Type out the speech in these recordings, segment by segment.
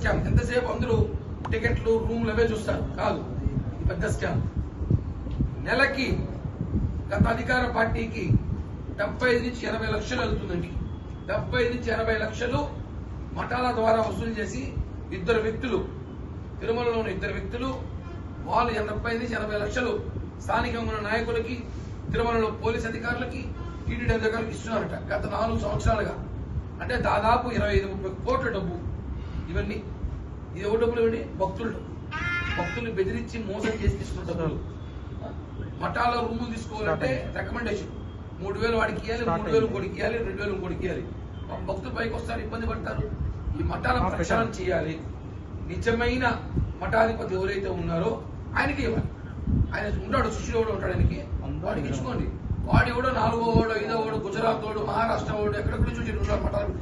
Scam. ఎంతసేపు అందరూ టికెట్లు రూమ్లు అవే చూస్తారు, కాదు, ఇది పెద్ద స్కామ్. నెలకి గత అధికార పార్టీకి 75 నుంచి 80 లక్షలు వెళ్తుందండి. 75 నుంచి 80 లక్షలు మఠాల ద్వారా వసూలు చేసి ఇద్దరు వ్యక్తులు, తిరుమలలోని ఇద్దరు వ్యక్తులు, వాళ్ళు 70 నుంచి 80 లక్షలు స్థానికంగా ఉన్న నాయకులకి, తిరుమలలో పోలీస్ అధికారులకి, టీటీడీ అధికారులకు ఇస్తున్నారట గత 4 సంవత్సరాలుగా. అంటే దాదాపు 25-30 కోట్ల డబ్బు. ఇవన్నీ ఇది ఎవరు డబ్బులు ఇవ్వండి? భక్తులు బెదిరించి మోసం చేసి తీసుకున్న డబ్బులు. మఠాల్లో రూములు తీసుకోవాలంటే రికమెండేషన్ 3,000 వాడికి ఇవ్వాలి, 3,000 ఇంకోటికి ఇవ్వాలి, 2,000 ఇంకోటికి ఇవ్వాలి. భక్తులు పైకి వస్తారు, ఇబ్బంది పడతారు. ఈ మఠాల ప్రచారం చేయాలి. నిజమైన మఠాధిపతి ఎవరైతే ఉన్నారో ఆయనకి ఇవ్వాలి. ఆయన ఉంటాడు, శిష్యుడు కూడా ఉంటాడు, ఆయనకి వాడికి ఇచ్చుకోండి. వాడు ఎవడో 4వ వాడు, 5వ వాడు, గుజరాత్ వాడు, మహారాష్ట్ర వాడు, ఎక్కడెక్కడ చూసి ఉన్నారు మఠాలు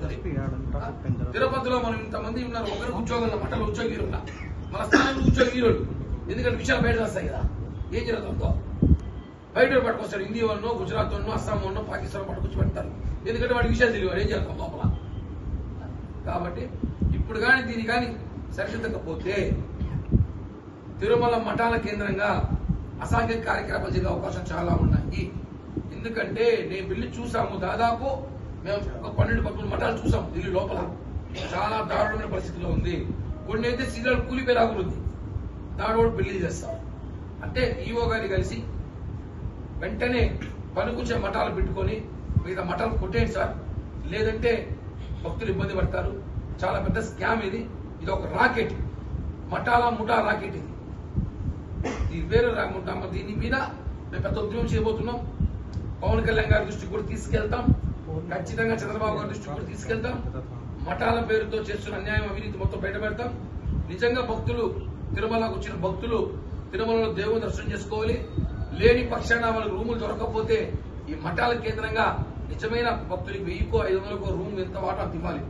పెడతారు. తిరుపతిలో మనం ఇంతమంది ఉన్నారు, ఒకరికి ఉద్యోగంలో మఠాలు ఉద్యోగీలు ఉన్నా, మన స్థానంలో ఉద్యోగీలు. ఎందుకంటే విషయాలు బయట వస్తాయి కదా, ఏం జరుగుతుందో బయట పట్టుకొస్తాడు. హిందీ వాళ్ళను, గుజరాత్ వాళ్ళను, అస్సాం వాళ్ళను, పాకిస్తాన్ పట్టుకొచ్చి పెడతారు. ఎందుకంటే వాడి విషయాలు తెలియదు, ఏం చేస్తాం లోపల. కాబట్టి ఇప్పుడు కానీ దీన్ని కానీ సరిదిద్దకపోతే తిరుమల మఠాల కేంద్రంగా అసాంఘిక కార్యక్రమాలు జరిగే అవకాశం చాలా ఉన్నాయి. ఎందుకంటే నేను వెళ్ళి చూసాము, దాదాపు మేము ఒక 12-13 మఠాలు చూసాము ఢిల్లీ లోపల. చాలా దారుణమైన పరిస్థితిలో ఉంది. కొన్ని అయితే సీరియల్ కూలిపోయేలాగుంది. దాని కూడా పెళ్లి చేస్తాం అంటే ఈవో గారిని కలిసి వెంటనే పనికొచ్చే మఠాలు పెట్టుకొని మిగతా మఠాలు కొట్టేయండి సార్, లేదంటే భక్తులు ఇబ్బంది పడతారు. చాలా పెద్ద స్కామ్ ఇది. ఇది ఒక రాకెట్, ముఠా రాకెట్. ఇది వేరే రాకుంటాం. దీని మీద మేము పెద్ద ఉద్యమం చేయబోతున్నాం. పవన్ కళ్యాణ్ గారి దృష్టికి కూడా తీసుకెళ్తాం, ఖచ్చితంగా చంద్రబాబు గారి దృష్టికి కూడా తీసుకెళ్తాం. మఠాల పేరుతో చేస్తున్న అన్యాయం, అవినీతి మొత్తం బయట పెడతాం. నిజంగా భక్తులు, తిరుమలకు వచ్చిన భక్తులు తిరుమలలో దేవుని దర్శనం చేసుకోవాలి. లేని పక్షాన వాళ్ళకి రూములు దొరకకపోతే ఈ మఠాల కేంద్రంగా నిజమైన భక్తులకి 1000-500 రూమ్ ఎంత వాటా అంత ఇవ్వాలి.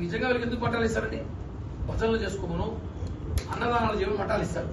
నిజంగా వాళ్ళకి ఎందుకు మఠాలు ఇస్తారండి? భజనలు చేసుకోమను, అన్నదానాలు చేయమని మఠాలు ఇస్తారు.